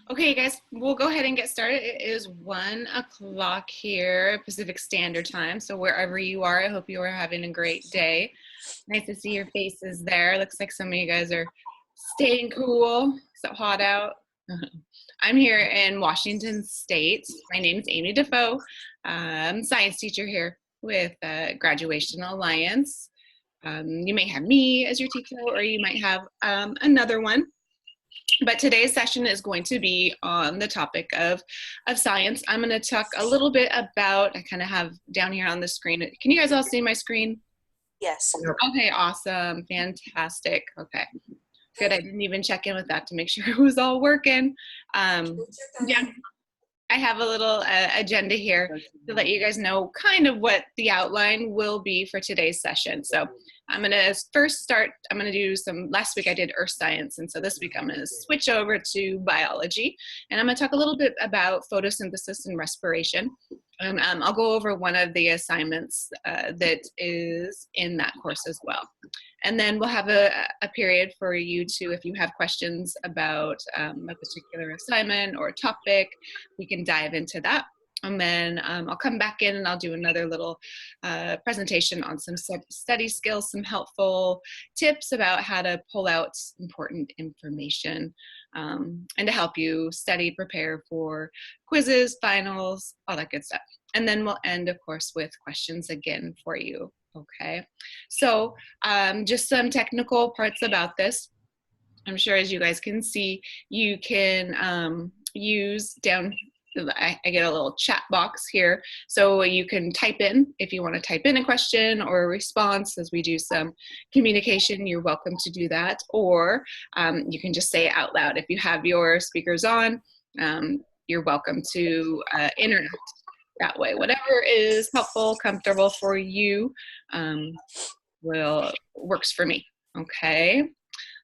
Okay, guys, we'll go ahead and get started. It is 1 o'clock here, Pacific Standard Time. So wherever you are, I hope you are having a great day. Nice to see your faces there. Looks like some of you guys are staying cool. It's so hot out. I'm here in Washington State. My name is Amy Defoe. I'm a science teacher here with Graduation Alliance. You may have me as your teacher, or you might have another one. But today's session is going to be on the topic of science. I'm going to talk a little bit about, I kind of have down here on the screen. Can you guys all see my screen? Yes. Okay, awesome, fantastic. Okay, good. I didn't even check in with that to make sure it was all working. Yeah, I have a little agenda here to let you guys know kind of what the outline will be for today's session. So I'm going to first start, I'm going to do some, last week I did earth science, and so this week I'm going to switch over to biology, and I'm going to talk a little bit about photosynthesis and respiration. I'll go over one of the assignments that is in that course as well. And then we'll have a period for you to, if you have questions about a particular assignment or topic, we can dive into that. And then I'll come back in and I'll do another little presentation on some study skills, some helpful tips about how to pull out important information and to help you study, prepare for quizzes, finals, all that good stuff. And then we'll end, of course, with questions again for you. Okay, so just some technical parts about this. I'm sure as you guys can see, you can use down, I get a little chat box here, so you can type in if you want to type in a question or a response as we do some communication. You're welcome to do that, or you can just say it out loud. If you have your speakers on, you're welcome to interact that way. Whatever is helpful, comfortable for you works for me. Okay.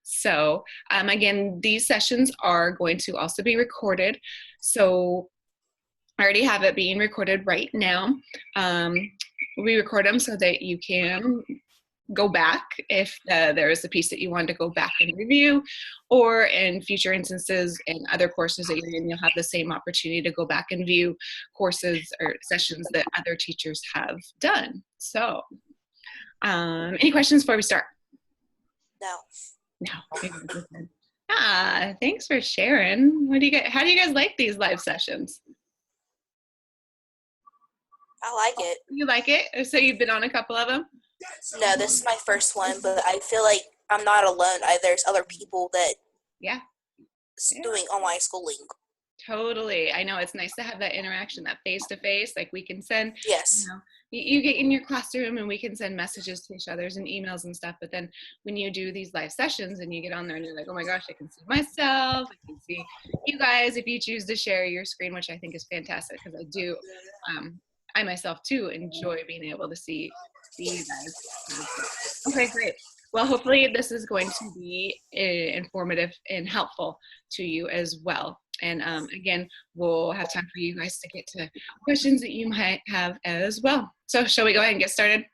So again, these sessions are going to also be recorded. So I already have it being recorded right now. We record them so that you can go back if there is a piece that you want to go back and review, or in future instances in other courses that you're in, you'll have the same opportunity to go back and view courses or sessions that other teachers have done. So any questions before we start? No. Thanks for sharing. How do you guys like these live sessions? I like it. You like it? So you've been on a couple of them? No, this is my first one, but I feel like I'm not alone. There's other people that doing online schooling. Totally. I know it's nice to have that interaction, that face-to-face. Like we can send, yes. You get in your classroom and we can send messages to each other and emails and stuff. But then when you do these live sessions and you get on there and you're like, oh my gosh, I can see myself. I can see you guys if you choose to share your screen, which I think is fantastic because I do. I myself too enjoy being able to see you guys. Okay, great. Well, hopefully this is going to be informative and helpful to you as well. And again, we'll have time for you guys to get to questions that you might have as well. So shall we go ahead and get started?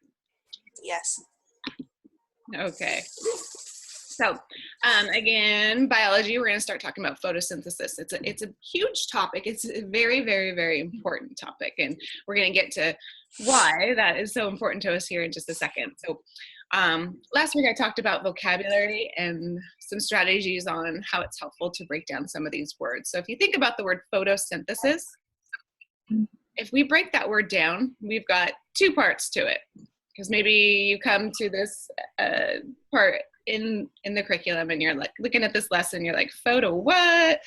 Yes. Okay. So again, biology, we're going to start talking about photosynthesis. It's a huge topic. It's a very, very, very important topic. And we're going to get to why that is so important to us here in just a second. So last week I talked about vocabulary and some strategies on how it's helpful to break down some of these words. So if you think about the word photosynthesis, if we break that word down, we've got two parts to it. Because maybe you come to this part in the curriculum and you're like looking at this lesson, you're like, what?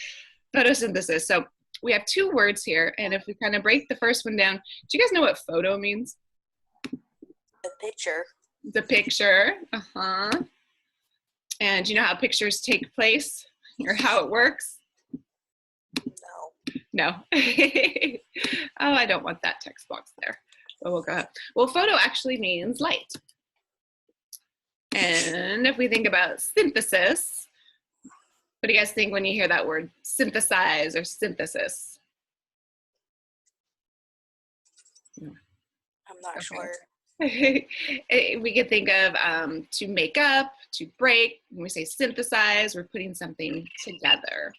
Photosynthesis. So we have two words here, and if we kind of break the first one down, do you guys know what photo means? A picture. The picture. And do you know how pictures take place or how it works? No. Oh, I don't want that text box there. But we'll go ahead. Well, photo actually means light. And if we think about synthesis, what do you guys think when you hear that word synthesize or synthesis? I'm not sure. We could think of to make up, to break. When we say synthesize, we're putting something together.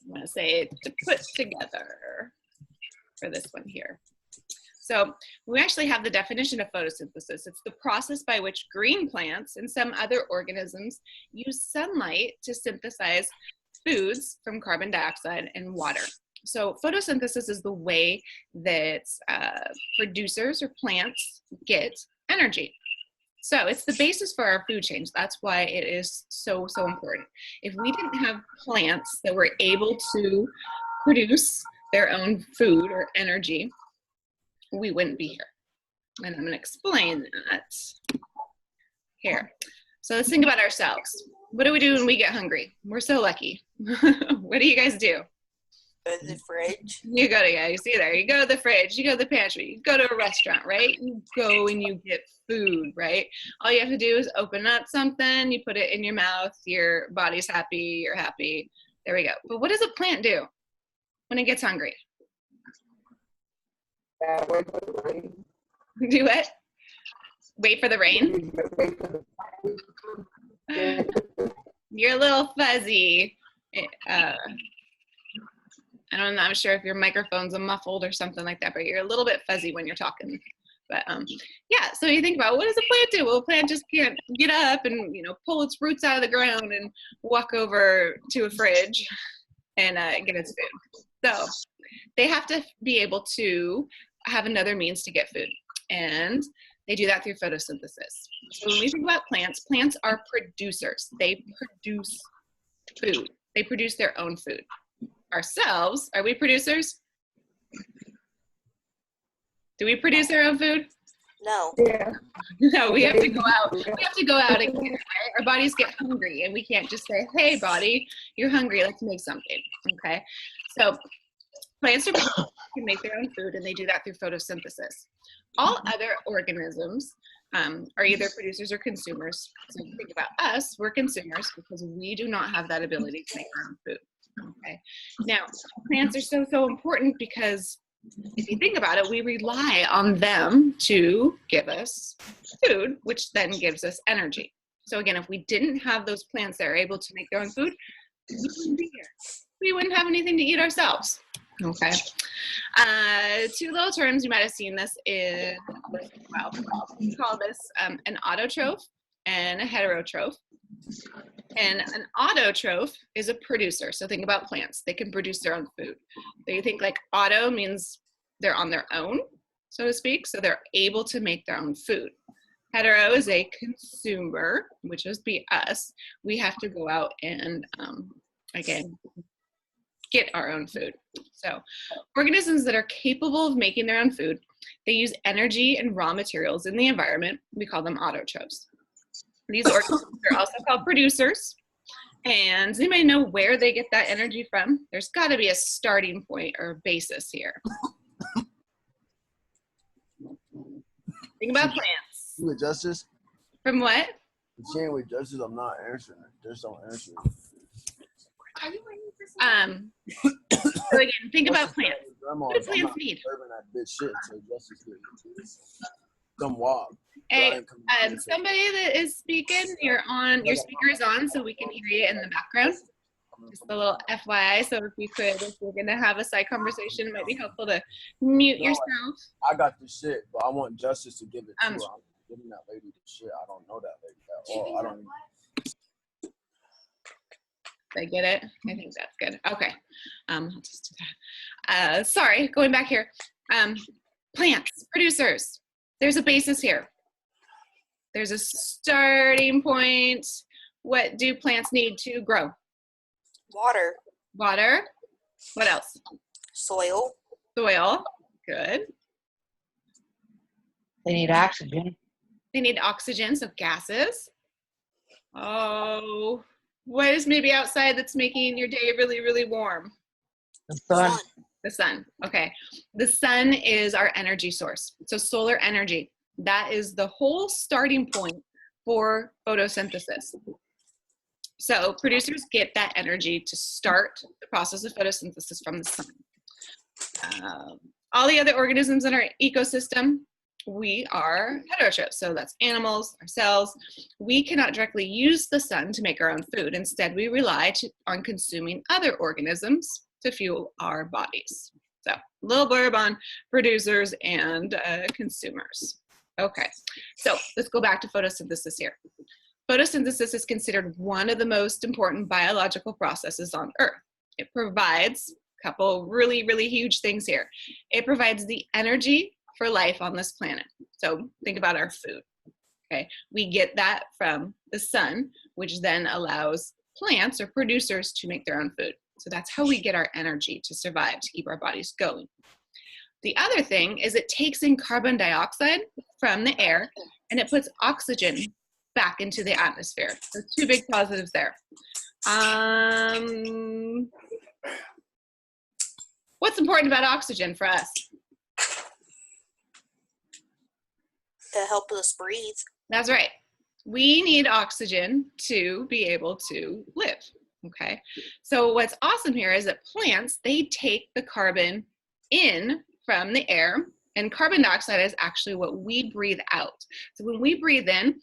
I'm going to say to put together for this one here. So we actually have the definition of photosynthesis. It's the process by which green plants and some other organisms use sunlight to synthesize foods from carbon dioxide and water. So photosynthesis is the way that producers or plants get energy. So it's the basis for our food chain. That's why it is so, so important. If we didn't have plants that were able to produce their own food or energy, we wouldn't be here. And I'm going to explain that here. So let's think about ourselves. What do we do when we get hungry? We're so lucky. What do you guys do? Go to the fridge. You go to, yeah, you see there. You go to the fridge, you go to the pantry, you go to a restaurant, right? You go and you get food, right? All you have to do is open up something, you put it in your mouth, your body's happy, you're happy. There we go. But what does a plant do when it gets hungry? Wait for the rain. Do what? Wait for the rain? You're a little fuzzy. I'm not sure if your microphone's muffled or something like that, but you're a little bit fuzzy when you're talking. But yeah, so you think about, what does a plant do? Well, a plant just can't get up and, you know, pull its roots out of the ground and walk over to a fridge and get its food. So they have to be able to have another means to get food. And they do that through photosynthesis. So when we think about plants, plants are producers. They produce food. They produce their own food. Ourselves, are we producers? Do we produce our own food? No. Yeah. No, we have to go out. We have to go out and get it, right? Our bodies get hungry, and we can't just say, "Hey, body, you're hungry. Let's make something." Okay. So plants are can make their own food, and they do that through photosynthesis. All other organisms are either producers or consumers. So if you think about us, we're consumers because we do not have that ability to make our own food. Okay. Now, plants are so, so important because if you think about it, we rely on them to give us food, which then gives us energy. So again, if we didn't have those plants that are able to make their own food, we wouldn't be here. We wouldn't have anything to eat ourselves. Okay. Two little terms, you might have seen this in, well, we call this an autotroph and a heterotroph. And an autotroph is a producer. So think about plants. They can produce their own food. So you think like auto means they're on their own, so to speak. So they're able to make their own food. Hetero is a consumer, which would be us. We have to go out and, again, get our own food. So organisms that are capable of making their own food, they use energy and raw materials in the environment. We call them autotrophs. These organisms are also called producers. And does anybody know where they get that energy from? There's got to be a starting point or basis here. Think about plants. You with Justice? From what? If she ain't with Justice, I'm not answering her. Just don't answer. So again, think about plants. What do plants need? That bitch shit, so Justice come walk. Hey, somebody that is speaking, your speaker is on, so we can hear you in the background. Just a little FYI, so if we're gonna have a side conversation, it might be helpful to mute yourself. I got the shit, but I want Justice to give it to her. I'm giving that lady the shit. I don't know that lady at all. I don't even. Did I get it? I think that's good. Okay. I'll just do that. Sorry, going back here. Plants, producers. There's a basis here. There's a starting point. What do plants need to grow? Water. Water. What else? Soil. Soil. Good. They need oxygen. They need oxygen, so gases. Oh, what is maybe outside that's making your day really, really warm? The sun. The sun. Okay. The sun is our energy source. So solar energy. That is the whole starting point for photosynthesis. So producers get that energy to start the process of photosynthesis from the sun. All the other organisms in our ecosystem, we are heterotrophs, so that's animals, ourselves. We cannot directly use the sun to make our own food. Instead, we rely on consuming other organisms to fuel our bodies. So, a little blurb on producers and consumers. Okay, so let's go back to photosynthesis here. Photosynthesis is considered one of the most important biological processes on Earth. It provides a couple really, really huge things here. It provides the energy for life on this planet. So think about our food, okay? We get that from the sun, which then allows plants or producers to make their own food. So that's how we get our energy to survive, to keep our bodies going. The other thing is it takes in carbon dioxide from the air and it puts oxygen back into the atmosphere. So two big positives there. What's important about oxygen for us? To help us breathe. That's right. We need oxygen to be able to live, okay? So what's awesome here is that plants, they take the carbon in from the air, and carbon dioxide is actually what we breathe out. So when we breathe in,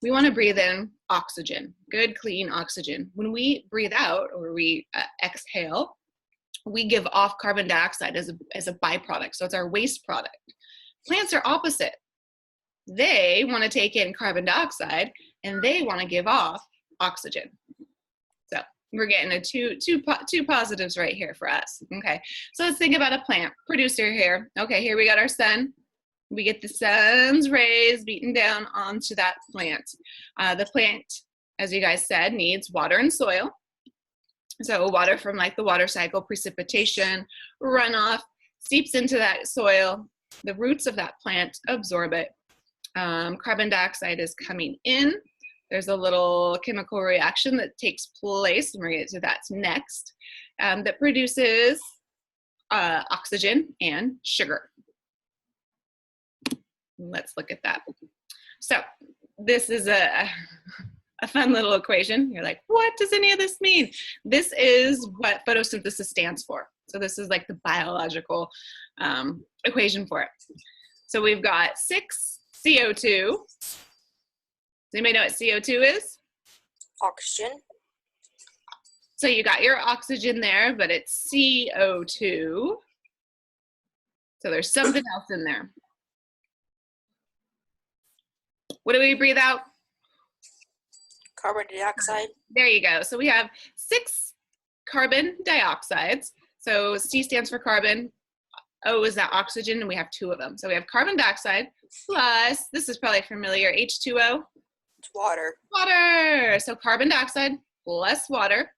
we want to breathe in oxygen, good, clean oxygen. When we breathe out, or we exhale, we give off carbon dioxide as a byproduct. So it's our waste product. Plants are opposite. They want to take in carbon dioxide and they want to give off oxygen. So we're getting a two positives right here for us. Okay, so let's think about a plant producer here. Okay, here we got our sun. We get the sun's rays beaten down onto that plant. The plant, as you guys said, needs water and soil. So water from like the water cycle, precipitation, runoff, seeps into that soil. The roots of that plant absorb it. Carbon dioxide is coming in. There's a little chemical reaction that takes place, and we're going to get to that next, that produces oxygen and sugar. Let's look at that. So this is a fun little equation. You're like, what does any of this mean? This is what photosynthesis stands for. So this is like the biological equation for it. So we've got 6 CO2. Does anybody know what CO2 is? Oxygen. So you got your oxygen there, but it's CO2. So there's something else in there. What do we breathe out? Carbon dioxide. There you go. So we have 6 carbon dioxides. So C stands for carbon. O is that oxygen, and we have 2 of them. So we have carbon dioxide plus, this is probably familiar, H2O. It's water. Water. So carbon dioxide plus water,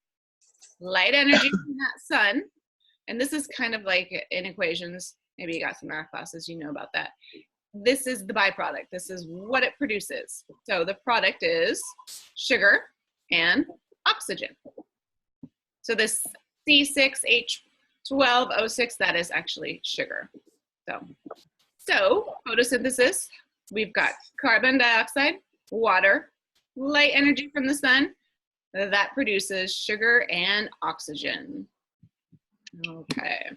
light energy from that sun. And this is kind of like in equations. Maybe you got some math classes, you know about that. This is the byproduct. This is what it produces. So the product is sugar and oxygen. So this C6H12O6, that is actually sugar. So photosynthesis, we've got carbon dioxide, water, light energy from the sun, that produces sugar and oxygen. Okay.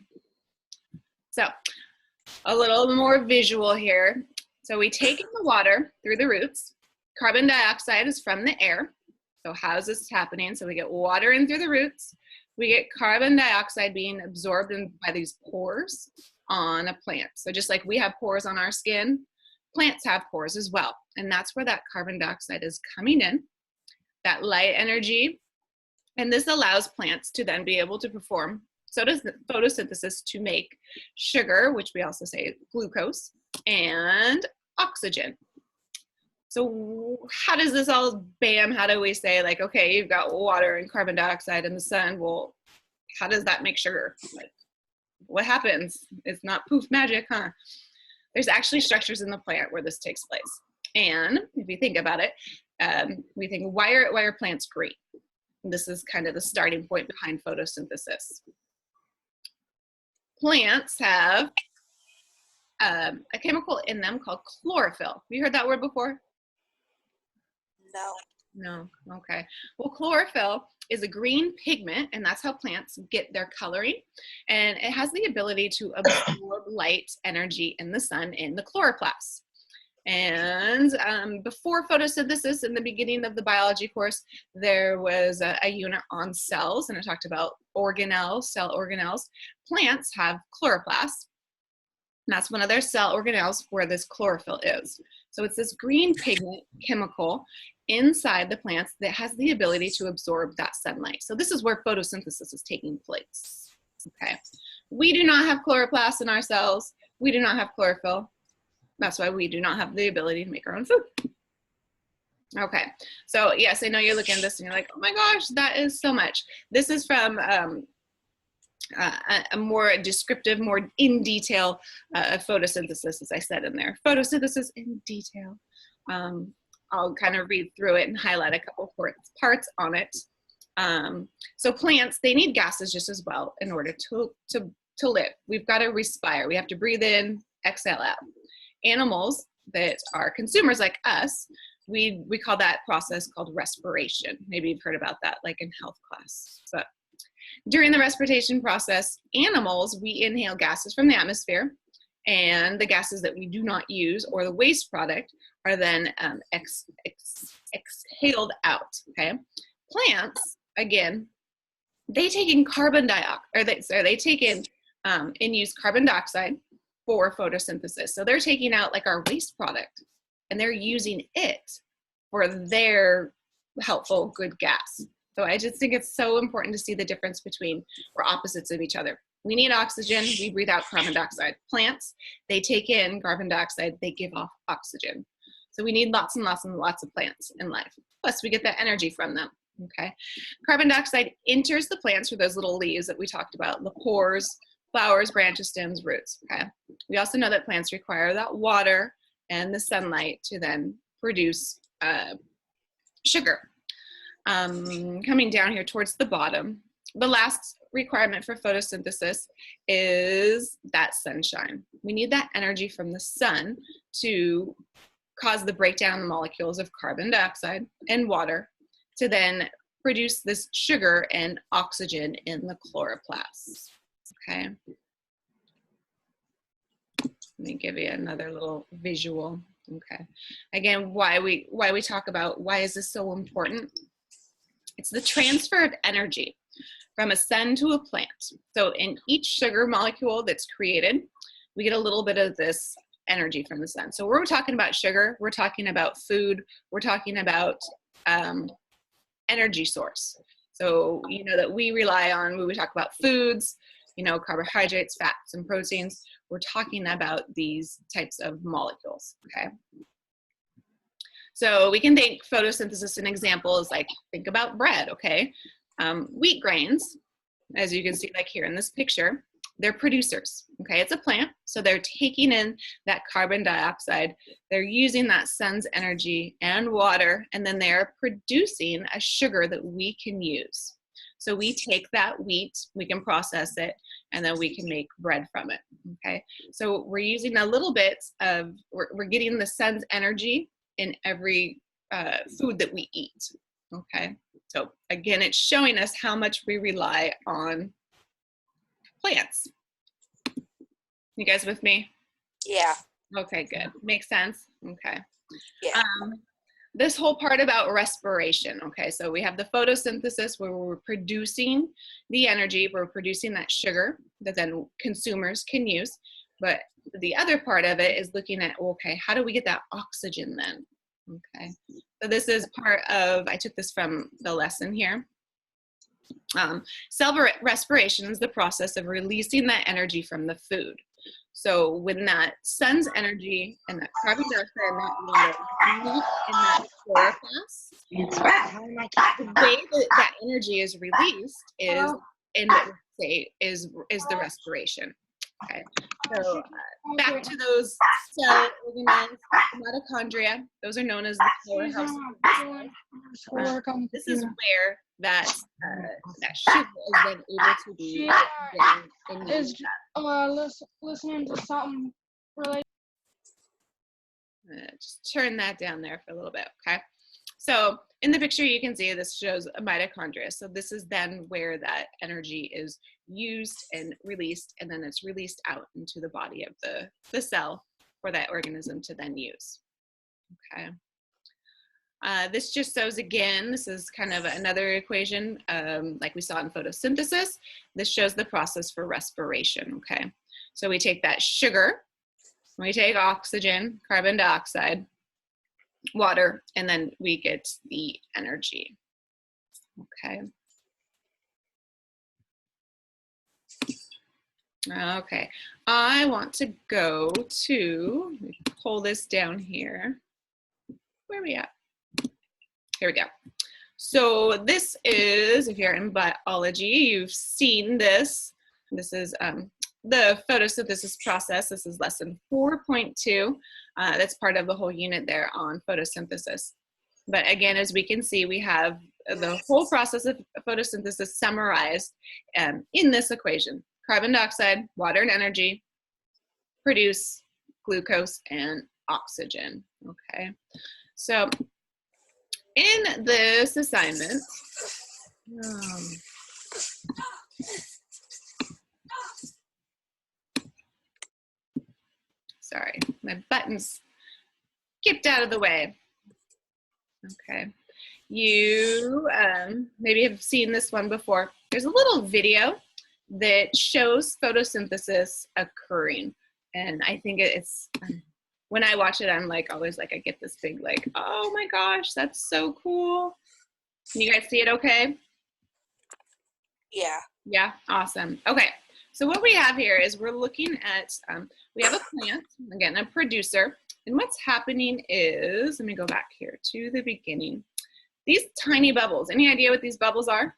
So a little more visual here. So we take in the water through the roots. Carbon dioxide is from the air. So how's this happening? So we get water in through the roots. We get carbon dioxide being absorbed by these pores on a plant. So just like we have pores on our skin, plants have pores as well. And that's where that carbon dioxide is coming in, that light energy. And this allows plants to then be able to perform photosynthesis to make sugar, which we also say glucose, and oxygen. So how does this all, bam, how do we say like, okay, you've got water and carbon dioxide in the sun. Well, how does that make sugar? Like, what happens? It's not poof magic, huh? There's actually structures in the plant where this takes place. And if you think about it, we think, why are plants green? This is kind of the starting point behind photosynthesis. Plants have a chemical in them called chlorophyll. Have you heard that word before? No. No, okay. Well, chlorophyll is a green pigment, and that's how plants get their coloring. And it has the ability to absorb light, energy in the sun in the chloroplast. And before photosynthesis, in the beginning of the biology course, there was a unit on cells, and it talked about organelles, cell organelles. Plants have chloroplasts. And that's one of their cell organelles where this chlorophyll is. So it's this green pigment chemical inside the plants that has the ability to absorb that sunlight. So this is where photosynthesis is taking place. Okay. We do not have chloroplasts in our cells. We do not have chlorophyll. That's why we do not have the ability to make our own food. Okay, so yes, I know you're looking at this and you're like, oh my gosh, that is so much. This is from a more descriptive, more in detail photosynthesis, as I said in there. Photosynthesis in detail. I'll kind of read through it and highlight a couple parts on it. So plants, they need gases just as well in order to live. We've got to respire. We have to breathe in, exhale out. Animals that are consumers like us, we call that process called respiration. Maybe you've heard about that like in health class. But during the respiration process, animals, we inhale gases from the atmosphere, and the gases that we do not use or the waste product are then exhaled out, okay? Plants, again, they take in carbon dioxide, they take in and use carbon dioxide for photosynthesis. So they're taking out like our waste product and they're using it for their helpful good gas. So I just think it's so important to see the difference between, we're opposites of each other. We need oxygen, we breathe out carbon dioxide. Plants, they take in carbon dioxide, they give off oxygen. So we need lots and lots and lots of plants in life. Plus we get that energy from them, okay? Carbon dioxide enters the plants through those little leaves that we talked about, the pores, flowers, branches, stems, roots, okay? We also know that plants require that water and the sunlight to then produce sugar. Coming down here towards the bottom, the last requirement for photosynthesis is that sunshine. We need that energy from the sun to cause the breakdown of the molecules of carbon dioxide and water to then produce this sugar and oxygen in the chloroplasts. Okay. Let me give you another little visual. Okay. Again, why we talk about why is this so important? It's the transfer of energy from a sun to a plant. So in each sugar molecule that's created, we get a little bit of this energy from the sun. So we're talking about sugar, we're talking about food, we're talking about energy source. So you know that we rely on, when we talk about foods, you know, carbohydrates, fats, and proteins, we're talking about these types of molecules, okay? So we can think photosynthesis, an example is like, think about bread, okay? Wheat grains, as you can see like here in this picture, they're producers, okay? It's a plant, so they're taking in that carbon dioxide, they're using that sun's energy and water, and then they're producing a sugar that we can use. So we take that wheat, we can process it, and then we can make bread from it, okay? So we're using a little bit of, we're getting the sun's energy in every food that we eat, okay? So again, it's showing us how much we rely on plants. You guys with me? Yeah. Okay, good. Makes sense? Okay. Yeah. This whole part about respiration, okay, so we have the photosynthesis where we're producing the energy, we're producing that sugar that then consumers can use, but the other part of it is looking at, okay, how do we get that oxygen then? Okay, so this is part of, I took this from the lesson here. Cell respiration is the process of releasing that energy from the food. So when that sun's energy and that carbon dioxide and that water meet in that chloroplast, the way that that energy is released is in what we say is the respiration. Okay, so back to those cell organelles, mitochondria. Those are known as the powerhouse. This is where that sugar is then able to be listening to something related. Just turn that down there for a little bit, okay? So in the picture, you can see this shows a mitochondria. So this is then where that energy is used and released, and then it's released out into the body of the cell for that organism to then use. Okay. This just shows, again, this is kind of another equation like we saw in photosynthesis. This shows the process for respiration, okay? So we take that sugar, we take oxygen, carbon dioxide, water, and then we get the energy, okay? Okay, I want to go to, let me pull this down here. Where are we at? Here we go. So this is, if you're in biology, you've seen this. This is the photosynthesis process. This is lesson 4.2. That's part of the whole unit there on photosynthesis. But again, as we can see, we have the whole process of photosynthesis summarized in this equation. Carbon dioxide, water and energy, produce glucose and oxygen, okay? So in this assignment, sorry, my buttons skipped out of the way. Okay, you maybe have seen this one before. There's a little video that shows photosynthesis occurring, and I think it's when I watch it, I'm like always like I get this big like, oh my gosh, that's so cool. Can you guys see it okay? Yeah. Yeah, awesome. Okay, so what we have here is we're looking at, we have a plant, again, a producer, and what's happening is, let me go back here to the beginning. These tiny bubbles, any idea what these bubbles are?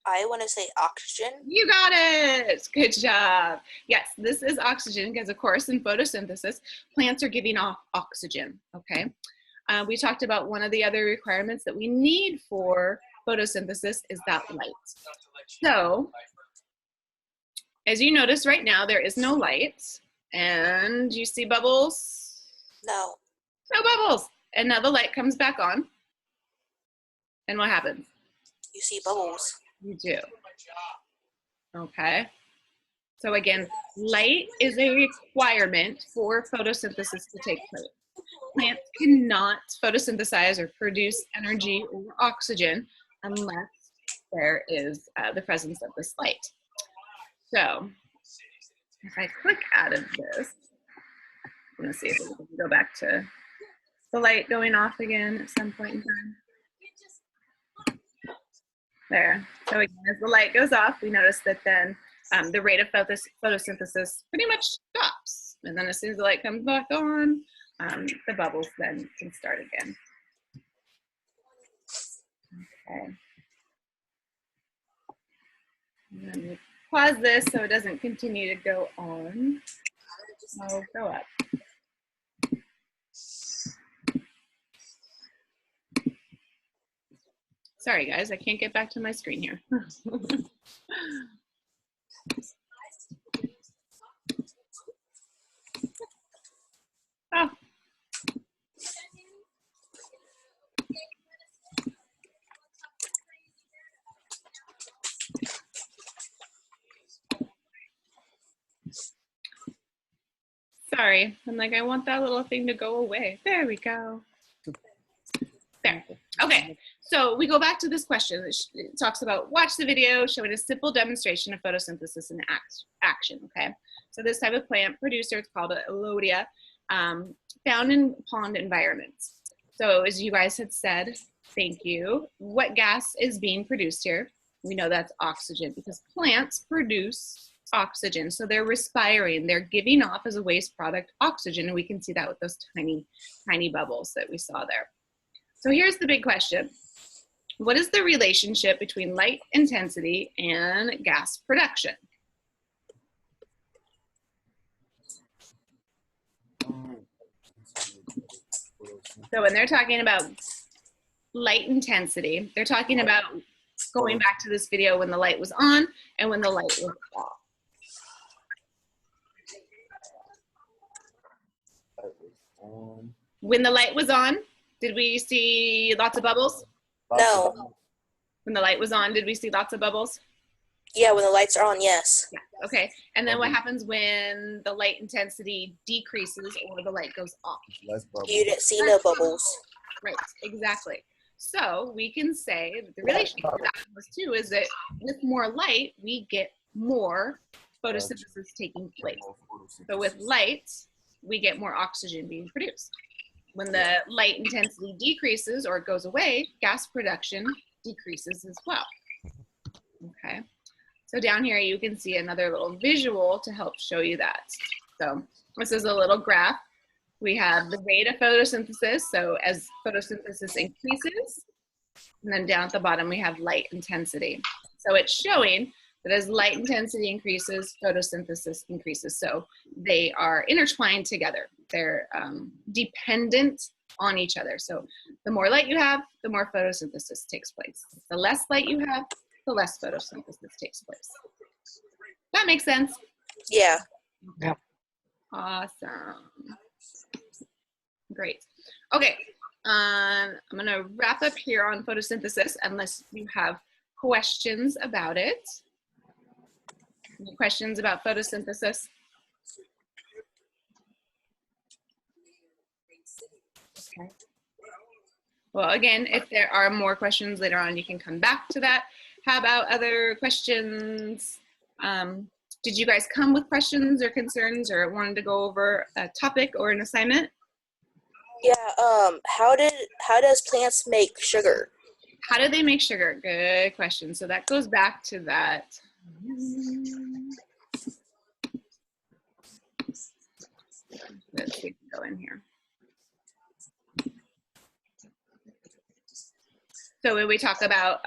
I want to say oxygen. You got it. Good job. Yes, this is oxygen because, of course, in photosynthesis, plants are giving off oxygen, okay? We talked about one of the other requirements that we need for photosynthesis is that light. So, as you notice right now, there is no light. And you see bubbles? No. No bubbles. And now the light comes back on. And what happens? You see bubbles. You do. Okay. So again, light is a requirement for photosynthesis to take place. Plants cannot photosynthesize or produce energy or oxygen unless there is the presence of this light. So if I click out of this, I'm going to see if we can go back to the light going off again at some point in time. There. So again, as the light goes off, we notice that then the rate of photosynthesis pretty much stops. And then as soon as the light comes back on, the bubbles then can start again. Okay. And then we pause this so it doesn't continue to go on. I'll go up. Sorry guys, I can't get back to my screen here. Oh. Sorry, I'm like, I want that little thing to go away. There we go. There. Okay, so we go back to this question. It talks about watch the video showing a simple demonstration of photosynthesis in action, okay? So this type of plant producer, it's called a Elodia, found in pond environments. So as you guys had said, thank you, what gas is being produced here? We know that's oxygen because plants produce oxygen. So they're respiring, they're giving off as a waste product oxygen, and we can see that with those tiny, tiny bubbles that we saw there. So here's the big question. What is the relationship between light intensity and gas production? So when they're talking about light intensity, they're talking about going back to this video when the light was on and when the light was off. When the light was on, Did we see lots of bubbles? No. When the light was on, did we see lots of bubbles? Yeah, when the lights are on, yes. Yeah. Okay. And then what happens when the light intensity decreases or the light goes off? Less bubbles. You didn't see no bubbles. Right. Exactly. So we can say that the relationship between those two is that with more light, we get more photosynthesis taking place. So with light, we get more oxygen being produced. When the light intensity decreases or goes away, gas production decreases as well. Okay. So down here, you can see another little visual to help show you that. So this is a little graph. We have the rate of photosynthesis. So as photosynthesis increases, and then down at the bottom, we have light intensity. So it's showing that as light intensity increases, photosynthesis increases. So they are intertwined together. They're dependent on each other. So the more light you have, the more photosynthesis takes place. The less light you have, the less photosynthesis takes place. That makes sense? Yeah. Yeah. Awesome. Great. Okay, I'm gonna wrap up here on photosynthesis unless you have questions about it. Any questions about photosynthesis? Okay. Well, again, if there are more questions later on, you can come back to that. How about other questions? Did you guys come with questions or concerns or wanted to go over a topic or an assignment? Yeah, how does plants make sugar? How do they make sugar? Good question. So that goes back to that. Let's see, go in here. So when we talk about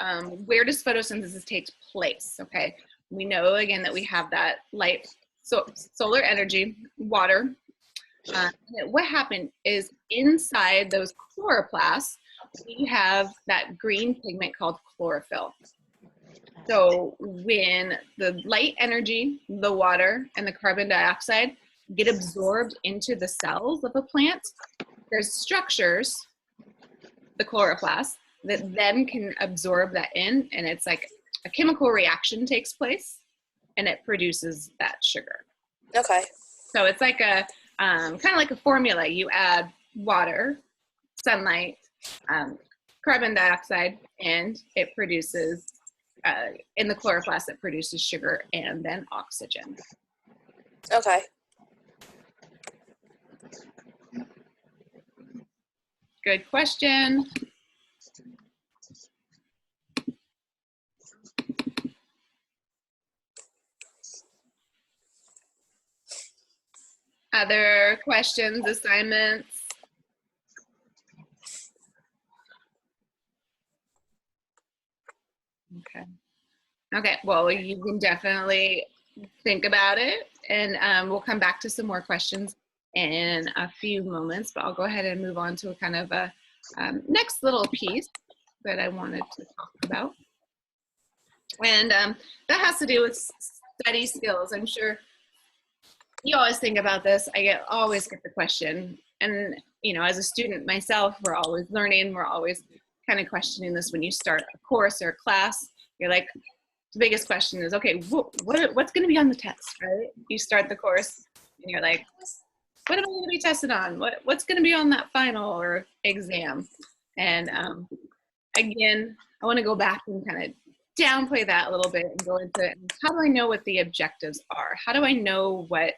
where does photosynthesis take place, okay? We know again that we have that light, solar energy, water. What happened is inside those chloroplasts, we have that green pigment called chlorophyll. So when the light energy, the water, and the carbon dioxide get absorbed into the cells of a plant, there's structures, the chloroplast, that then can absorb that in, and it's like a chemical reaction takes place, and it produces that sugar. Okay. So it's like a kind of like a formula. You add water, sunlight, carbon dioxide, and it produces, in the chloroplast, it produces sugar and then oxygen. Okay. Good question. Other questions, assignments? Okay. Okay, well, you can definitely think about it, and we'll come back to some more questions in a few moments, but I'll go ahead and move on to a kind of a next little piece that I wanted to talk about. And that has to do with study skills. I'm sure you always think about this. I always get the question, and you know, as a student myself, we're always learning. We're always kind of questioning this when you start a course or a class. You're like, the biggest question is, okay, what's going to be on the test, right? You start the course, and you're like, what am I going to be tested on? What's going to be on that final or exam? And again, I want to go back and kind of downplay that a little bit and go into how do I know what the objectives are? How do I know what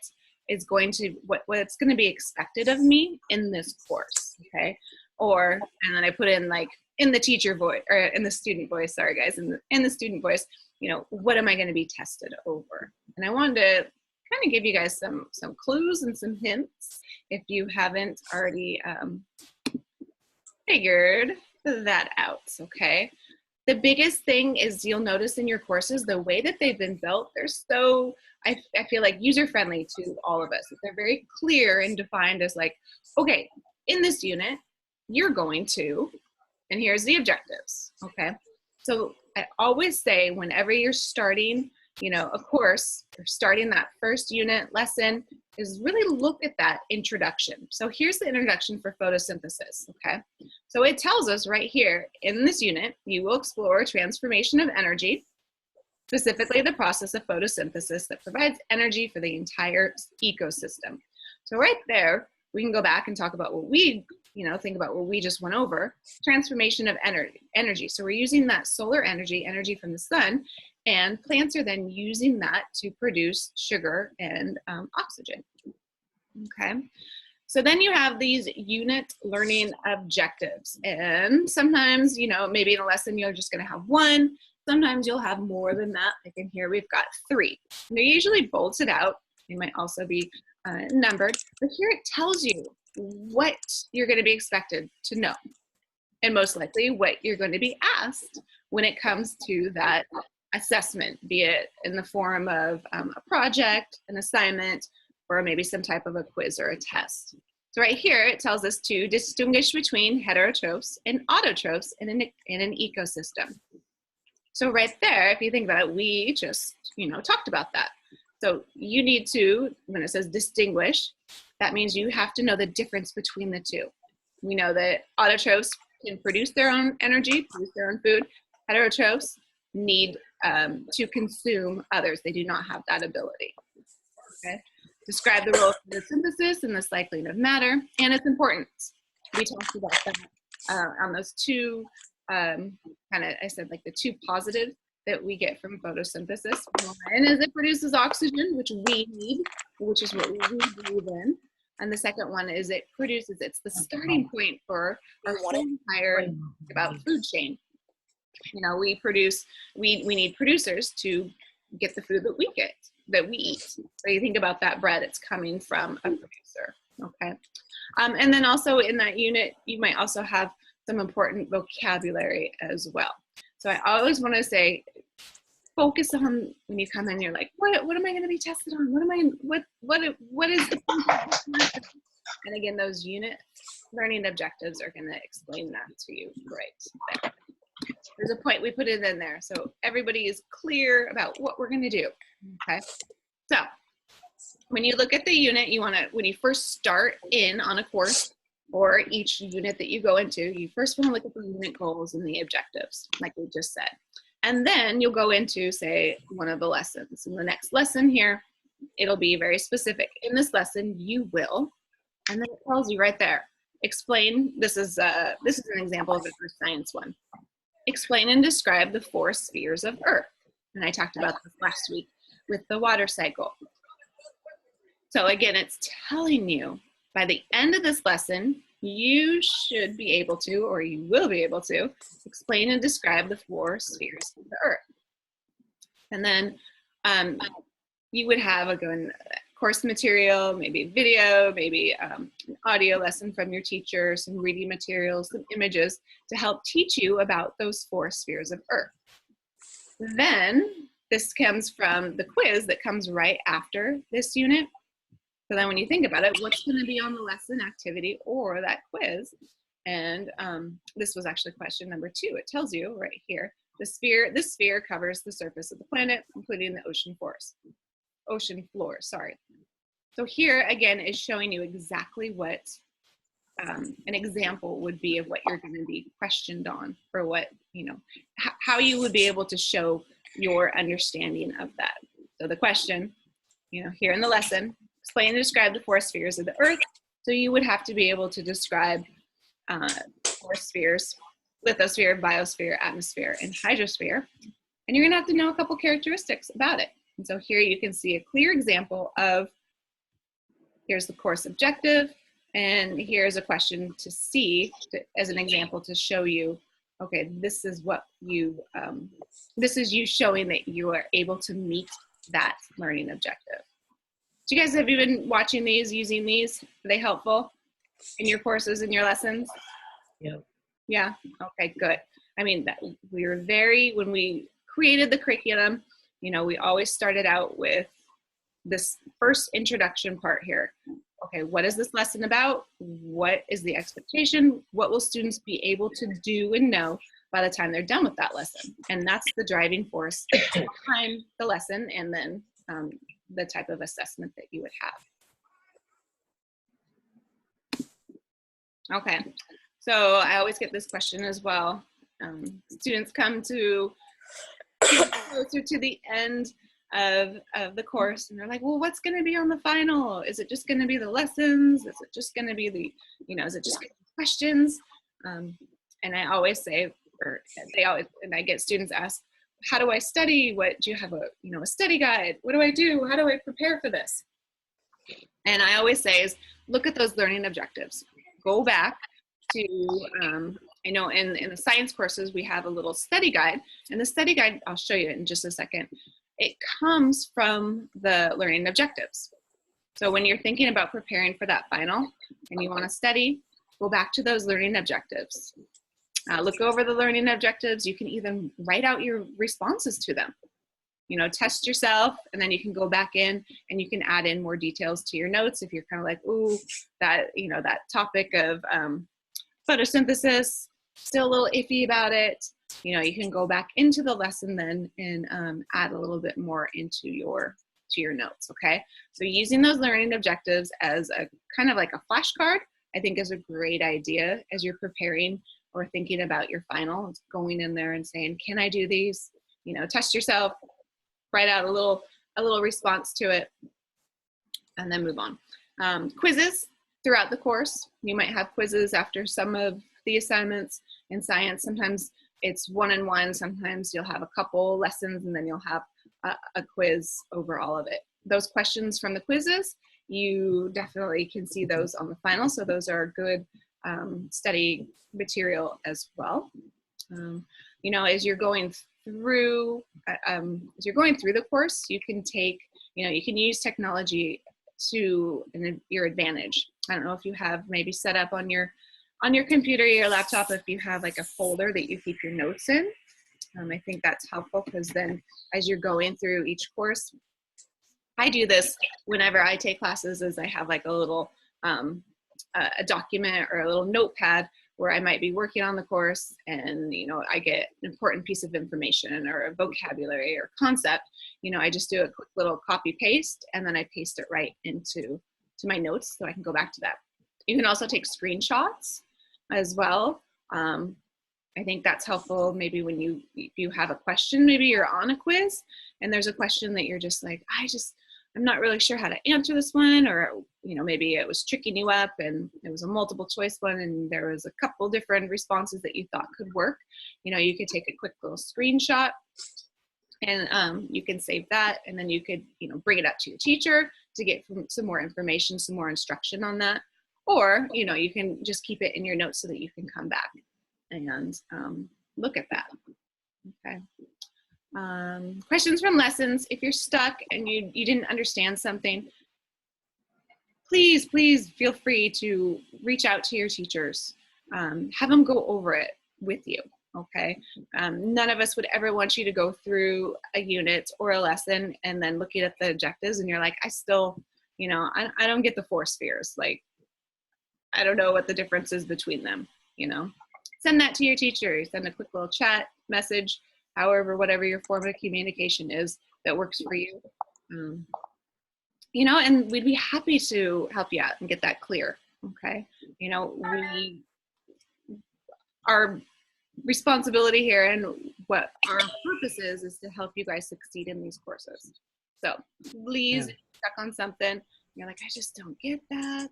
is going to what's going to be expected of me in this course? Okay, or and then I put in like in the teacher voice or in the student voice. Sorry guys, in the student voice. You know, what am I going to be tested over? And I wanted to kind of give you guys some clues and some hints if you haven't already figured that out. Okay. The biggest thing is you'll notice in your courses, the way that they've been built, they're so, I feel like user-friendly to all of us. They're very clear and defined as like, okay, in this unit, you're going to, and here's the objectives, okay? So I always say whenever you're starting you know, of course, for starting that first unit lesson is really look at that introduction. So here's the introduction for photosynthesis, okay? So it tells us right here, in this unit, you will explore transformation of energy, specifically the process of photosynthesis that provides energy for the entire ecosystem. So right there, we can go back and talk about what we, you know, think about what we just went over, transformation of energy. So we're using that solar energy, energy from the sun, and plants are then using that to produce sugar and oxygen, okay? So then you have these unit learning objectives. And sometimes, you know, maybe in a lesson, you're just gonna have one. Sometimes you'll have more than that. Like in here, we've got 3. They're usually bolted out. They might also be numbered, but here it tells you what you're gonna be expected to know. And most likely what you're going to be asked when it comes to that assessment, be it in the form of a project, an assignment, or maybe some type of a quiz or a test. So right here, it tells us to distinguish between heterotrophs and autotrophs in an ecosystem. So right there, if you think about it, we just, you know, talked about that. So you need to, when it says distinguish, that means you have to know the difference between the two. We know that autotrophs can produce their own energy, produce their own food. Heterotrophs need to consume others. They do not have that ability. Okay. Describe the role of photosynthesis and the cycling of matter and its importance. We talked about that on those two, I said like the 2 positives that we get from photosynthesis. One is it produces oxygen, which we need, which is what we breathe in. And the second one is it produces, it's the starting point for our whole entire about food chain. You know, we need producers to get the food that we get, that we eat. So you think about that bread, it's coming from a producer, okay? And then also in that unit, you might also have some important vocabulary as well. So I always want to say, focus on when you come in, you're like, what am I going to be tested on? What is the and again, those unit learning objectives are going to explain that to you right there. There's a point we put it in there so everybody is clear about what we're going to do, okay? So when you look at the unit, you want to, when you first start in on a course or each unit that you go into, you first want to look at the unit goals and the objectives, like we just said. And then you'll go into, say, one of the lessons. In the next lesson here, it'll be very specific. In this lesson, you will, and then it tells you right there, explain, this is an example of the first science one. Explain and describe the 4 spheres of Earth. And I talked about this last week with the water cycle. So again, it's telling you by the end of this lesson, you should be able to, or you will be able to, explain and describe the 4 spheres of the Earth. And then you would have a course material, maybe video, maybe an audio lesson from your teacher, some reading materials, some images to help teach you about those 4 spheres of Earth. Then this comes from the quiz that comes right after this unit. So then when you think about it, what's going to be on the lesson activity or that quiz? And this was actually question number 2. It tells you right here, this sphere covers the surface of the planet, including the ocean floor, sorry. So here again is showing you exactly what an example would be of what you're going to be questioned on, or what, you know, how you would be able to show your understanding of that. So the question, you know, here in the lesson, explain and describe the 4 spheres of the Earth. So you would have to be able to describe 4 spheres: lithosphere, biosphere, atmosphere, and hydrosphere. And you're gonna have to know a couple characteristics about it. And so here you can see a clear example of, here's the course objective, and here's a question to see as an example to show you, okay, this is what you, this is you showing that you are able to meet that learning objective. So you guys, have you been watching these, using these? Are they helpful in your courses, in your lessons? Yep. Yeah, okay, good. I mean, we were when we created the curriculum, you know, we always started out with this first introduction part here. Okay, what is this lesson about? What is the expectation? What will students be able to do and know by the time they're done with that lesson. And that's the driving force behind the lesson, and then the type of assessment that you would have. Okay, so I always get this question as well. Students come to closer to the end of the course, and they're like, well, what's going to be on the final? Is it just going to be the lessons? Is it just going to be the, is it just gonna be questions? And I always say, or they always, and I get students ask, how do I study? What do you have a study guide? What do I do? How do I prepare for this? And I always say is look at those learning objectives. Go back to, I know in the science courses, we have a little study guide, and the study guide, I'll show you in just a second. It comes from the learning objectives. So when you're thinking about preparing for that final and you want to study, go back to those learning objectives. Look over the learning objectives. You can even write out your responses to them. Test yourself, and then you can go back in and you can add in more details to your notes if you're kind of like, ooh, that topic of photosynthesis, still a little iffy about it. You can go back into the lesson then and add a little bit more into your notes, okay? So using those learning objectives as a kind of like a flashcard, I think is a great idea as you're preparing or thinking about your final. It's going in there and saying, can I do these? Test yourself, write out a little response to it, and then move on. Quizzes throughout the course. You might have quizzes after some of the assignments in science. Sometimes it's one-on-one. Sometimes you'll have a couple lessons, and then you'll have a quiz over all of it. Those questions from the quizzes, you definitely can see those on the final. So those are good study material as well. As you're going through the course, you can take, you can use technology to your advantage. I don't know if you have maybe set up on your computer or your laptop, if you have like a folder that you keep your notes in. I think that's helpful, because then as you're going through each course, I do this whenever I take classes, is I have like a little a document or a little notepad where I might be working on the course, and I get an important piece of information or a vocabulary or concept. I just do a quick little copy paste, and then I paste it right into my notes so I can go back to that. You can also take screenshots as well. I think that's helpful maybe when if you have a question, maybe you're on a quiz and there's a question that you're just like, I'm not really sure how to answer this one, or maybe it was tricking you up and it was a multiple choice one and there was a couple different responses that you thought could work. You could take a quick little screenshot, and you can save that, and then you could bring it up to your teacher to get some more information, some more instruction on that. Or you can just keep it in your notes so that you can come back and look at that. Okay. Questions from lessons. If you're stuck and you didn't understand something, please feel free to reach out to your teachers. Have them go over it with you, okay? None of us would ever want you to go through a unit or a lesson and then looking at the objectives and you're like, I still, I don't get the 4 spheres. Like, I don't know what the difference is between them, Send that to your teacher. Send a quick little chat message, however, whatever your form of communication is that works for you. And we'd be happy to help you out and get that clear, okay? Our responsibility here and what our purpose is to help you guys succeed in these courses. So please, if you're stuck on something, you're like, I just don't get that,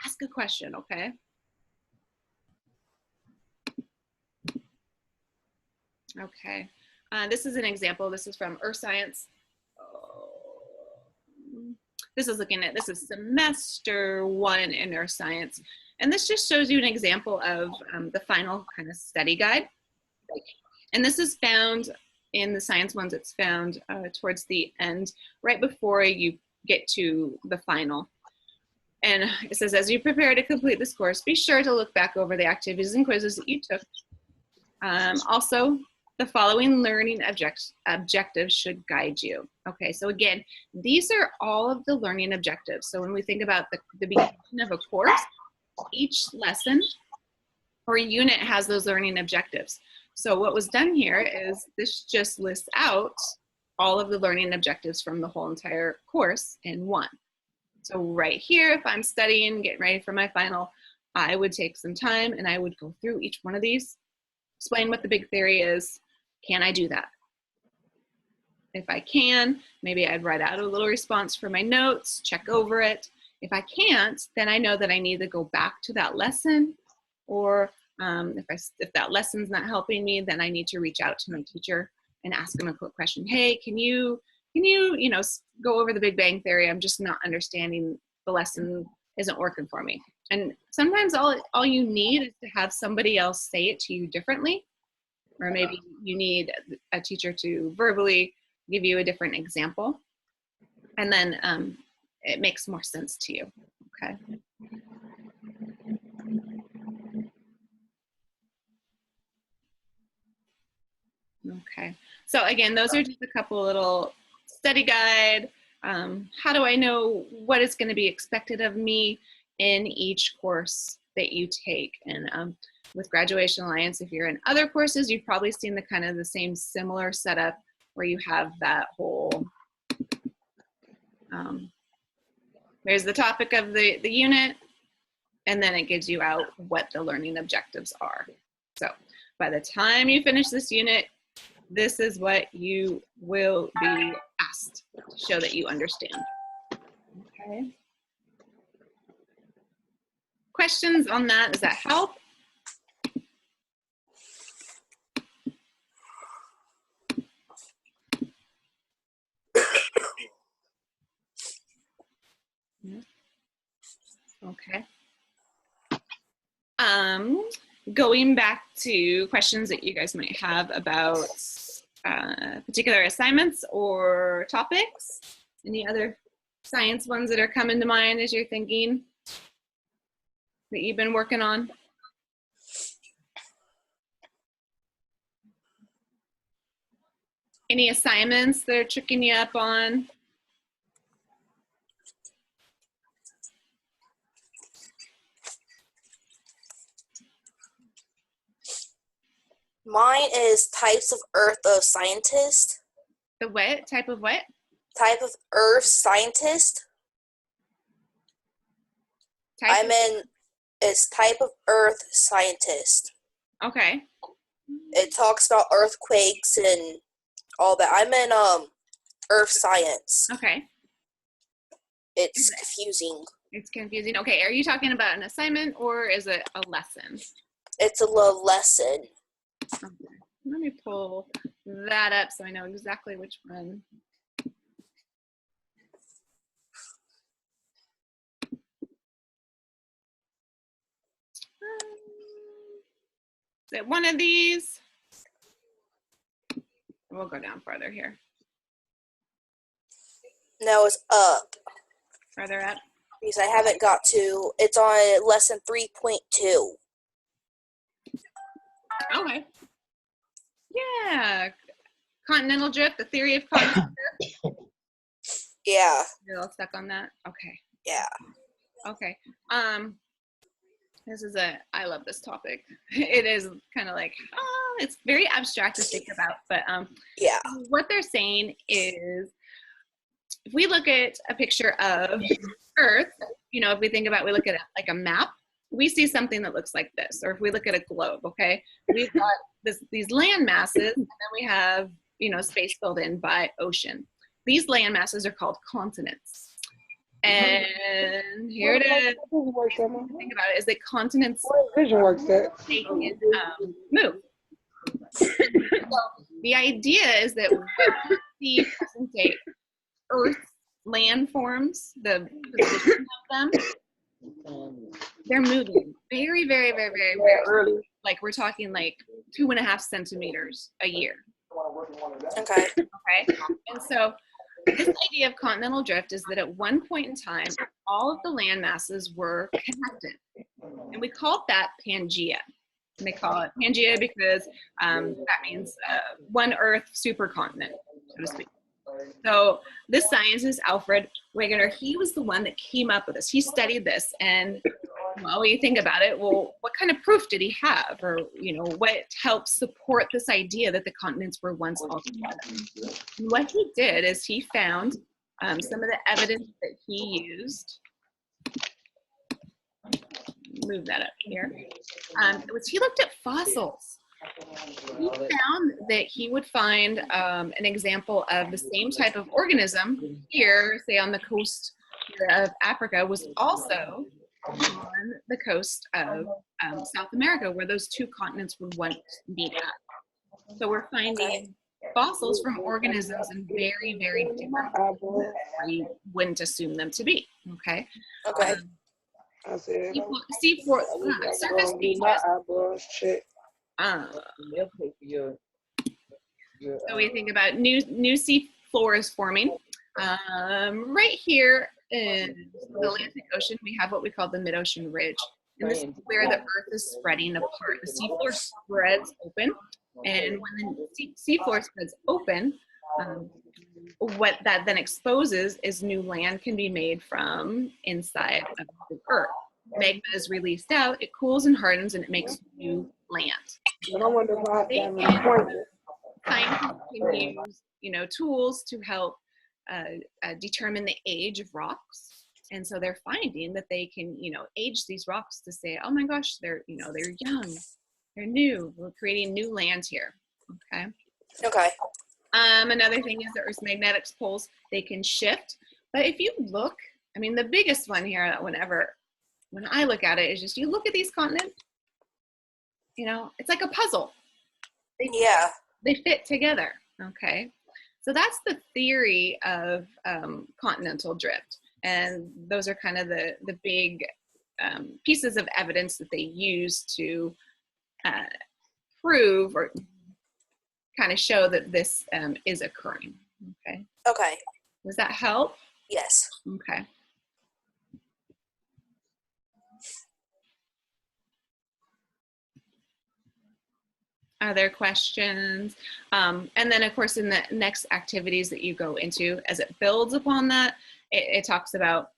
ask a question, okay? Okay, this is an example. This is from Earth Science. This is semester 1 in Earth Science. And this just shows you an example of the final kind of study guide. And this is found in the science ones. It's found towards the end, right before you get to the final. And it says, as you prepare to complete this course, be sure to look back over the activities and quizzes that you took. Also, the following learning objectives should guide you. Okay, so again, these are all of the learning objectives. So when we think about the beginning of a course, each lesson or unit has those learning objectives. So what was done here is this just lists out all of the learning objectives from the whole entire course in one. So right here, if I'm studying, getting ready for my final, I would take some time and I would go through each one of these, explain what the big theory is. Can I do that? If I can, maybe I'd write out a little response for my notes, check over it. If I can't, then I know that I need to go back to that lesson, or if that lesson's not helping me, then I need to reach out to my teacher and ask them a quick question. Hey, can you go over the Big Bang Theory? I'm just not understanding, the lesson isn't working for me. And sometimes all you need is to have somebody else say it to you differently, or maybe you need a teacher to verbally give you a different example, and then it makes more sense to you, okay? Okay, so again, those are just a couple little study guide. How do I know what is going to be expected of me in each course that you take? And with Graduation Alliance, if you're in other courses, you've probably seen the same similar setup where you have that whole, there's the topic of the unit, and then it gives you out what the learning objectives are. So by the time you finish this unit, this is what you will be asked to show that you understand. Okay. Questions on that? Does that help? Okay. Going back to questions that you guys might have about particular assignments or topics. Any other science ones that are coming to mind as you're thinking that you've been working on? Any assignments that are tricking you up on? Mine is types of Earth of scientist. The what? Type of what? Type of Earth scientist. It's type of Earth scientist. Okay. It talks about earthquakes and all that. I'm in Earth science. Okay. It's confusing. It's confusing. Okay, are you talking about an assignment or is it a lesson? It's a little lesson. Okay. Let me pull that up so I know exactly which one. Is it one of these? We'll go down farther here. No, it's up. Farther up? Because I haven't got to. It's on lesson 3.2. Okay. Yeah. Continental drift, the theory of continental drift. Yeah. You're all stuck on that? Okay. Yeah. Okay. I love this topic. It is kind of like, it's very abstract to think about, but yeah. What they're saying is, if we look at a picture of Earth, if we think about, we look at it like a map, we see something that looks like this. Or if we look at a globe, okay, we've got these land masses, and then we have, space filled in by ocean. These land masses are called continents. And here it is. Think about it, is that continents they can move. So the idea is that when the present day Earth landforms, the position of them, they're moving very, very, very, very, very early. Like we're talking like 2.5 centimeters a year. Okay. Okay. And so this idea of continental drift is that at one point in time, all of the land masses were connected. And we called that Pangea. And they call it Pangea because that means one Earth supercontinent, so to speak. So this scientist, Alfred Wegener, he was the one that came up with this. He studied this, and well, you think about it, well, what kind of proof did he have? Or, you know, what helps support this idea that the continents were once all together? And what he did is he found some of the evidence that he used. Move that up here. Was he looked at fossils. He found that he would find an example of the same type of organism here, say on the coast of Africa, was also on the coast of South America, where those two continents would once meet at. So we're finding fossils from organisms in very, very different places where we wouldn't assume them to be. Okay. Okay. Surface species. So we think about new sea floors forming. Right here in the Atlantic Ocean, we have what we call the mid-ocean ridge. And this is where the Earth is spreading apart. The seafloor spreads open. And when the seafloor spreads open, what that then exposes is new land can be made from inside of the Earth. Magma is released out, it cools and hardens, and it makes new land. Scientists can use, you know, tools to help determine the age of rocks, and so they're finding that they can, you know, age these rocks to say, oh my gosh, they're, you know, they're young, they're new. We're creating new land here. Okay. Okay. Another thing is the Earth's magnetic poles, they can shift. But if you look, I mean, the biggest one here that when I look at it is just, you look at these continents, you know, it's like a puzzle. They fit together, okay? So that's the theory of continental drift. And those are kind of the big pieces of evidence that they use to prove or kind of show that this is occurring, okay? Okay. Does that help? Yes. Okay. Other questions? And then, of course, in the next activities that you go into, as it builds upon that, it talks about,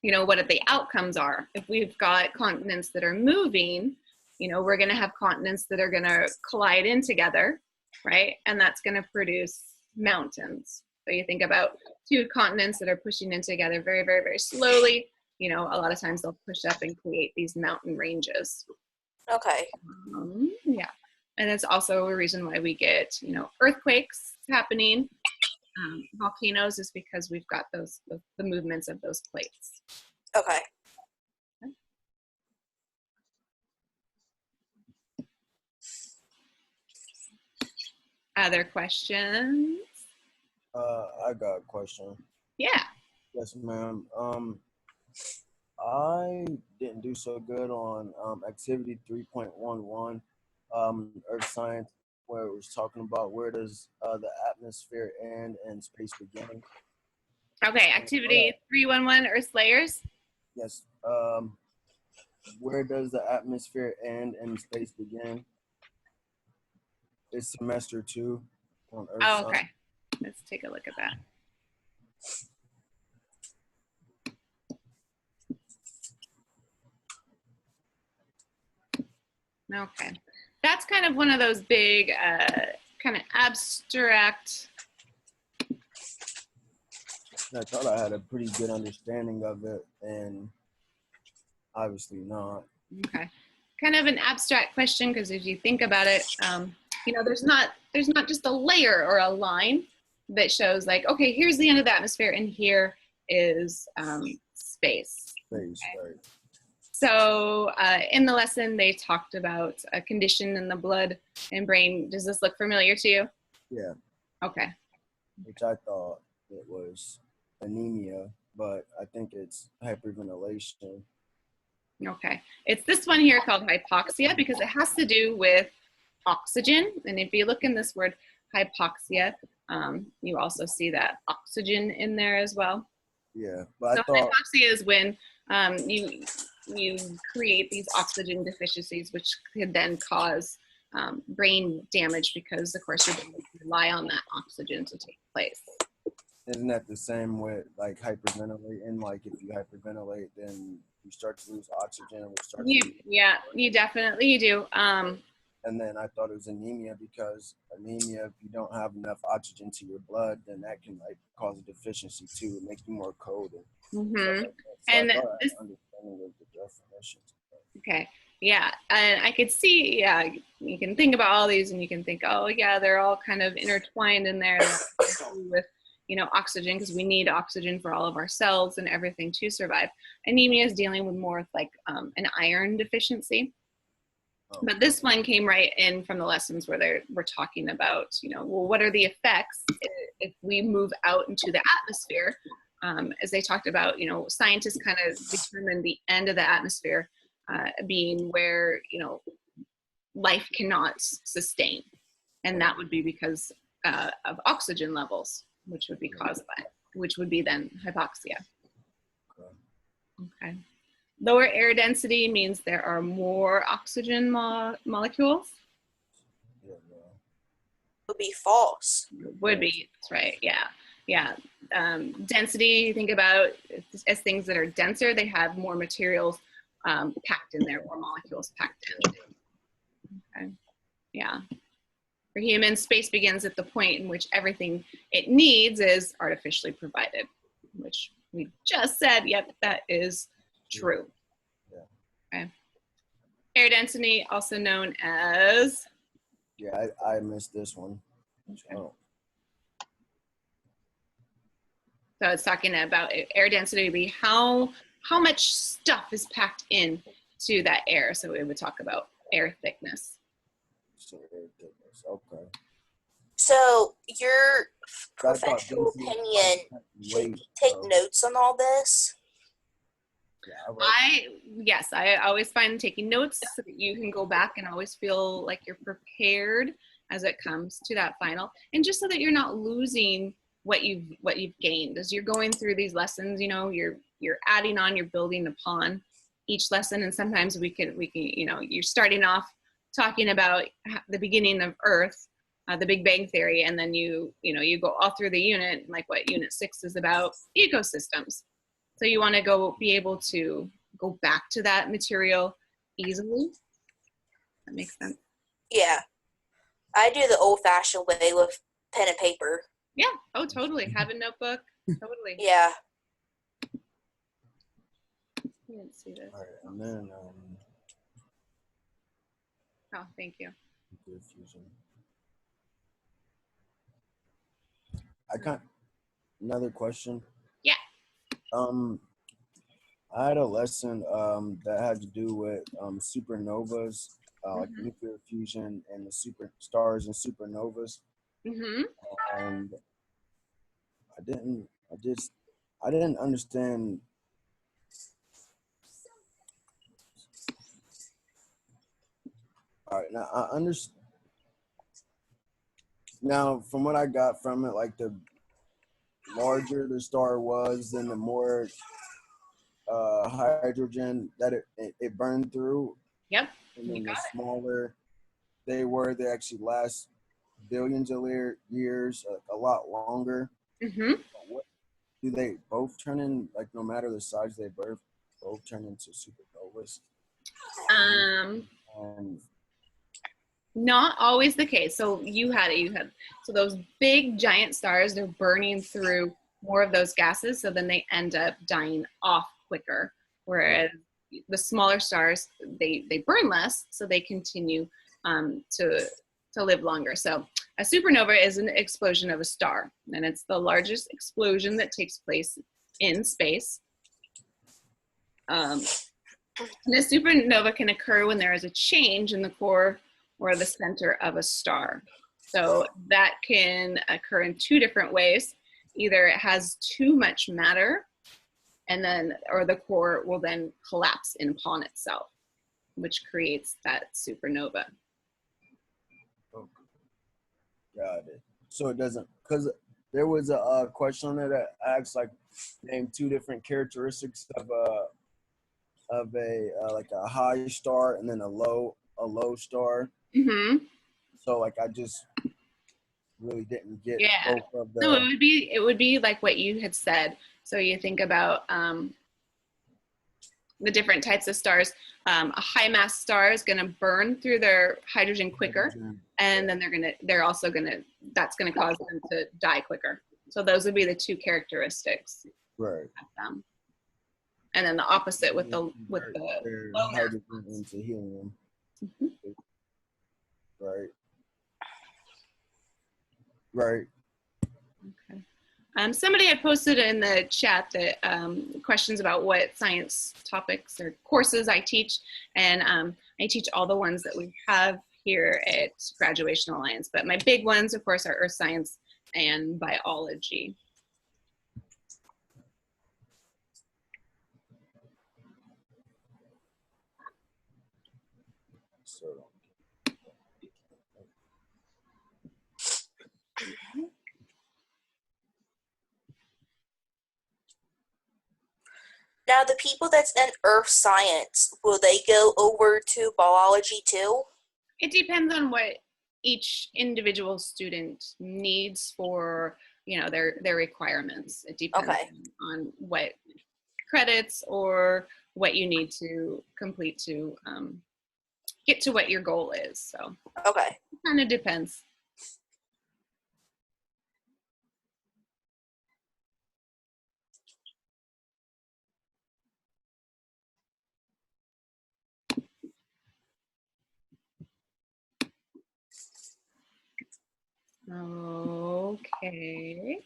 you know, what the outcomes are. If we've got continents that are moving, you know, we're going to have continents that are going to collide in together, right? And that's going to produce mountains. So you think about two continents that are pushing in together very, very, very slowly. You know, a lot of times they'll push up and create these mountain ranges. Okay. Yeah. And it's also a reason why we get, you know, earthquakes happening. Volcanoes is because we've got the movements of those plates. Okay. Other questions? I got a question. Yeah. Yes, ma'am. I didn't do so good on activity 3.11, Earth Science, where it was talking about where does the atmosphere end and space begin. Okay, activity 311, Earth layers. Yes. Where does the atmosphere end and space begin? It's semester 2 on Earth Oh, Science. okay. Let's take a look at that. Okay. That's kind of one of those big, kind of abstract. I thought I had a pretty good understanding of it, and obviously not. Okay. Kind of an abstract question, because if you think about it, you know, there's not just a layer or a line that shows like, okay, here's the end of the atmosphere and here is space. Space, okay. right. So in the lesson, they talked about a condition in the blood and brain. Does this look familiar to you? Yeah. Okay. Which I thought it was anemia, but I think it's hyperventilation. Okay. It's this one here called hypoxia because it has to do with oxygen. And if you look in this word hypoxia, you also see that oxygen in there as well. Yeah, but so I thought hypoxia is when you create these oxygen deficiencies, which could then cause brain damage because, of course, your brain rely on that oxygen to take place. Isn't that the same with like hyperventilating? Like if you hyperventilate, then you start to lose oxygen. We start to lose Yeah, you definitely do. and then I thought it was anemia because anemia, if you don't have enough oxygen to your blood, then that can like cause a deficiency too, make you more cold and stuff like that. So And I thought this, I understanding of the definitions. okay, yeah, and I could see, yeah, you can think about all these and you can think, oh yeah, they're all kind of intertwined in there with, you know, oxygen, because we need oxygen for all of our cells and everything to survive. Anemia is dealing with more with like an iron deficiency. But this one came right in from the lessons where we're talking about, you know, well, what are the effects if we move out into the atmosphere? As they talked about, you know, scientists kind of determine the end of the atmosphere being where, you know, life cannot sustain. And that would be because of oxygen levels, which would be caused by, which would be then hypoxia. Okay. Lower air density means there are more oxygen molecules. Would be false. Would be, that's right, yeah. Yeah, density, you think about as things that are denser, they have more materials packed in there, more molecules packed in. Okay. Yeah. For humans, space begins at the point in which everything it needs is artificially provided, which we just said, yep, that is true. Okay. Air density, also known as. Yeah, I missed this one. Okay. So it's talking about air density would be how much stuff is packed in to that air. So we would talk about air thickness. So air thickness, okay. So your professional opinion, should you take notes on all this? Yes, I always find taking notes so that you can go back and always feel like you're prepared as it comes to that final, and just so that you're not losing what you've gained as you're going through these lessons. You know, you're adding on, you're building upon each lesson, and sometimes we can you know, you're starting off talking about the beginning of Earth, the Big Bang Theory, and then you go all through the unit, like what Unit 6 is about, ecosystems. So you want to be able to go back to that material easily. That makes sense. Yeah, I do the old-fashioned way with pen and paper. Yeah. Oh, totally. Have a notebook. Totally. Yeah. I didn't see this. All right, and then Oh, thank you. diffusion. Another question. Yeah. I had a lesson that had to do with supernovas, like nuclear fusion and the super stars and supernovas. And I didn't understand. All right, now I understand. Now, from what I got from it, like the larger the star was, then the more hydrogen that it burned through. Yep. And then the smaller they were, they actually last billions of years, a lot longer. What, do they both turn in, like no matter the size they both turn into supernovas? And not always the case. So so those big giant stars, they're burning through more of those gases, so then they end up dying off quicker. Whereas the smaller stars, they burn less, so they continue to live longer. So a supernova is an explosion of a star, and it's the largest explosion that takes place in space. And a supernova can occur when there is a change in the core or the center of a star. So that can occur in two different ways. Either it has too much matter, or the core will then collapse in upon itself, which creates that supernova. okay. Got it. So it doesn't, because there was a question on there that asked, like, name two different characteristics of a like a high star and then a low star. So like really didn't get Yeah. both of No, the. it would be like what you had said. So you think about the different types of stars. A high mass star is going to burn through their hydrogen quicker, and then they're also that's going to cause them to die quicker. So those would be the two characteristics. Right. And then the opposite with the Their low mass. hydrogen into helium. Mhm. Right. Right. Okay. Somebody had posted in the chat that questions about what science topics or courses I teach, and I teach all the ones that we have here at Graduation Alliance, but my big ones, of course, are Earth Science and Biology. So. Now, the people that's in Earth Science, will they go over to biology too? It depends on what each individual student needs for, their requirements. It depends on what credits or what you need to complete to get to what your goal is. So Okay. it kind of depends. Okay.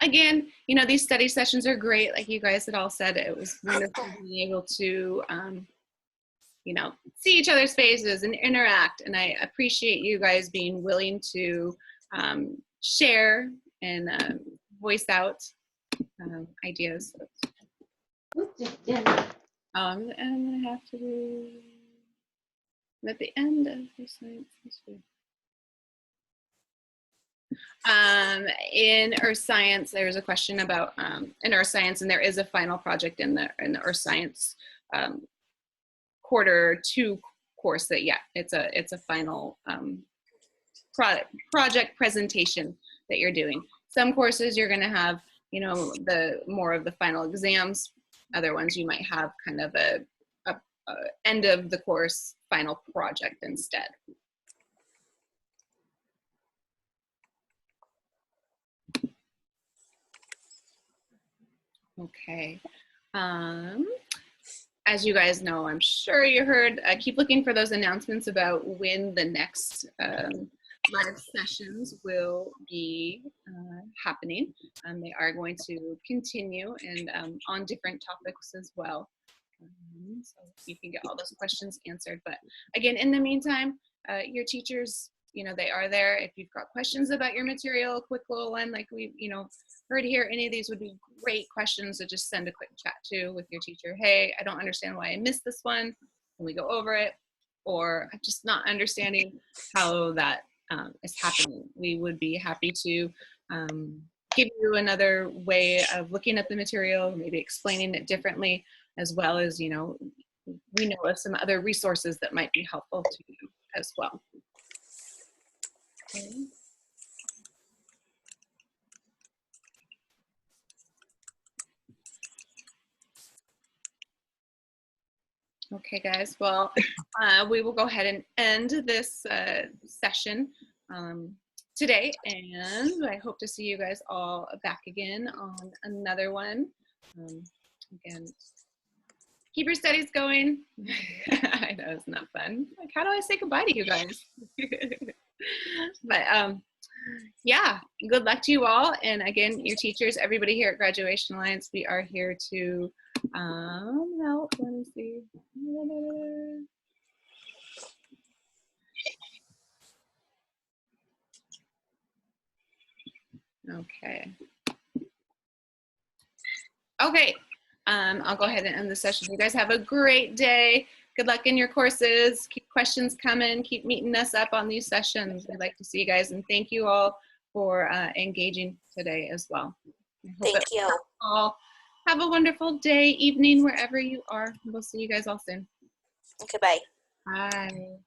Again, these study sessions are great. Like you guys had all said, it was wonderful being able to, see each other's faces and interact. And I appreciate you guys being willing to share and voice out ideas. I'm gonna have to do at the end of the science history. In Earth Science, there's a question about in Earth Science, and there is a final project in the Earth Science Q2 course that it's a final project presentation that you're doing. Some courses you're going to have the more of the final exams. Other ones you might have kind of a end of the course final project instead. Okay. As you guys know, I'm sure you heard, keep looking for those announcements about when the next live sessions will be happening. They are going to continue and on different topics as well. So you can get all those questions answered. But again, in the meantime, your teachers, they are there. If you've got questions about your material, a quick little one like we, heard here, any of these would be great questions to just send a quick chat to with your teacher. Hey, I don't understand why I missed this one. Can we go over it? Or I'm just not understanding how that is happening. We would be happy to give you another way of looking at the material, maybe explaining it differently, as well as, we know of some other resources that might be helpful to you as well. Okay. Okay, guys, well, we will go ahead and end this session today, and I hope to see you guys all back again on another one. Again, keep your studies going. I know, it's not fun. Like, how do I say goodbye to you guys? But yeah, good luck to you all. And again, your teachers, everybody here at Graduation Alliance, we are here to help. Let me see. Okay. Okay. I'll go ahead and end the session. You guys have a great day. Good luck in your courses. Keep questions coming. Keep meeting us up on these sessions. We'd like to see you guys, and thank you all for engaging today as well. Thank you. All have a wonderful day, evening, wherever you are. We'll see you guys all soon. Okay, bye. Bye.